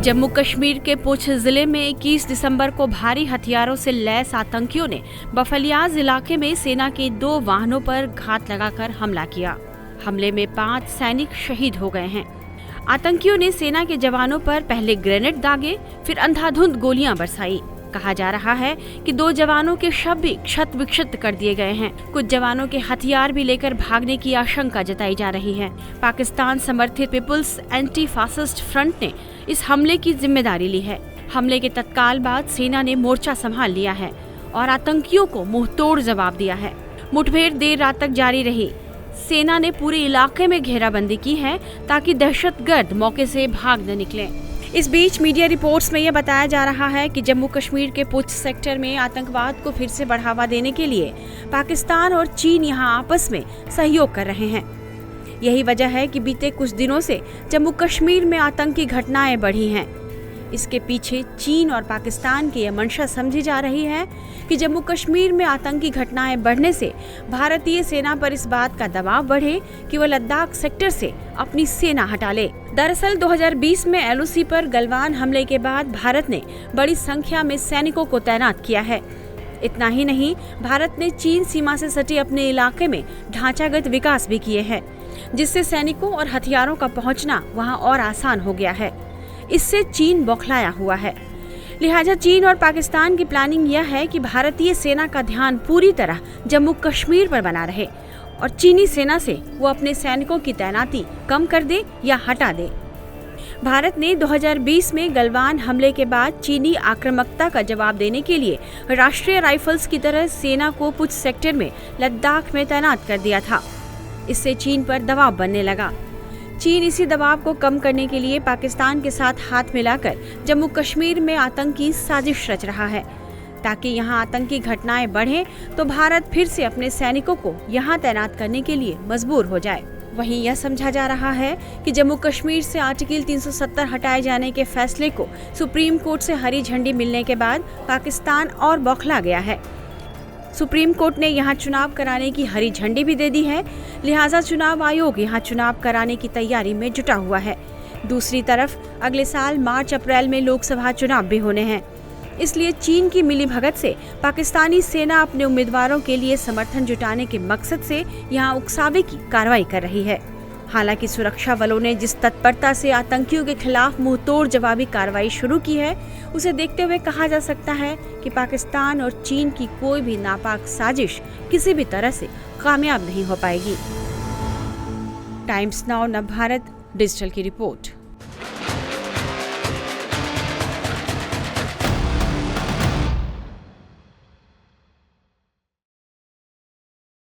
जम्मू कश्मीर के पुंछ जिले में 21 दिसंबर को भारी हथियारों से लैस आतंकियों ने बफलियाज इलाके में सेना के 2 वाहनों पर घात लगाकर हमला किया। हमले में 5 सैनिक शहीद हो गए हैं। आतंकियों ने सेना के जवानों पर पहले ग्रेनेड दागे, फिर अंधाधुंध गोलियां बरसाई। कहा जा रहा है कि 2 जवानों के शव भी क्षत विक्षत कर दिए गए हैं। कुछ जवानों के हथियार भी लेकर भागने की आशंका जताई जा रही है। पाकिस्तान समर्थित पीपुल्स एंटी फासिस्ट फ्रंट ने इस हमले की जिम्मेदारी ली है। हमले के तत्काल बाद सेना ने मोर्चा संभाल लिया है और आतंकियों को मुंहतोड़ जवाब दिया है। मुठभेड़ देर रात तक जारी रही। सेना ने पूरे इलाके में घेराबंदी की है ताकि दहशतगर्द मौके से भाग न निकले। इस बीच मीडिया रिपोर्ट्स में यह बताया जा रहा है कि जम्मू कश्मीर के पुंछ सेक्टर में आतंकवाद को फिर से बढ़ावा देने के लिए पाकिस्तान और चीन यहां आपस में सहयोग कर रहे हैं। यही वजह है कि बीते कुछ दिनों से जम्मू कश्मीर में आतंकी घटनाएं बढ़ी हैं। इसके पीछे चीन और पाकिस्तान की यह मंशा समझी जा रही है कि जम्मू कश्मीर में आतंकी घटनाएं बढ़ने से भारतीय सेना पर इस बात का दबाव बढ़े कि वह लद्दाख सेक्टर से अपनी सेना हटा ले। दरअसल 2020 में एलओसी पर गलवान हमले के बाद भारत ने बड़ी संख्या में सैनिकों को तैनात किया है। इतना ही नहीं, भारत ने चीन सीमा से सटे अपने इलाके में ढांचागत विकास भी किए हैं, जिससे सैनिकों और हथियारों का पहुंचना वहां और आसान हो गया है। इससे चीन बौखलाया हुआ है। लिहाजा चीन और पाकिस्तान की प्लानिंग यह है कि भारतीय सेना का ध्यान पूरी तरह जम्मू कश्मीर पर बना रहे और चीनी सेना से वो अपने सैनिकों की तैनाती कम कर दे या हटा दे। भारत ने 2020 में गलवान हमले के बाद चीनी आक्रामकता का जवाब देने के लिए राष्ट्रीय राइफल्स की तरह सेना को पुंछ सेक्टर में लद्दाख में तैनात कर दिया था। इससे चीन पर दबाव बनने लगा। चीन इसी दबाव को कम करने के लिए पाकिस्तान के साथ हाथ मिलाकर जम्मू कश्मीर में आतंकी साजिश रच रहा है। ताकि यहां आतंकी घटनाएं बढ़े तो भारत फिर से अपने सैनिकों को यहां तैनात करने के लिए मजबूर हो जाए। वहीं यह समझा जा रहा है कि जम्मू कश्मीर से आर्टिकल 370 हटाए जाने के फैसले को सुप्रीम कोर्ट से हरी झंडी मिलने के बाद पाकिस्तान और बौखला गया है। सुप्रीम कोर्ट ने यहां चुनाव कराने की हरी झंडी भी दे दी है। लिहाजा चुनाव आयोग यहां चुनाव कराने की तैयारी में जुटा हुआ है। दूसरी तरफ अगले साल मार्च-अप्रैल में लोकसभा चुनाव भी होने हैं। इसलिए चीन की मिलीभगत से पाकिस्तानी सेना अपने उम्मीदवारों के लिए समर्थन जुटाने के मकसद से यहां उकसावे की कार्रवाई कर रही है। हालांकि सुरक्षा बलों ने जिस तत्परता से आतंकियों के खिलाफ मुंहतोड़ जवाबी कार्रवाई शुरू की है, उसे देखते हुए कहा जा सकता है कि पाकिस्तान और चीन की कोई भी नापाक साजिश किसी भी तरह से कामयाब नहीं हो पाएगी। टाइम्स नाउ नवभारत डिजिटल की रिपोर्ट।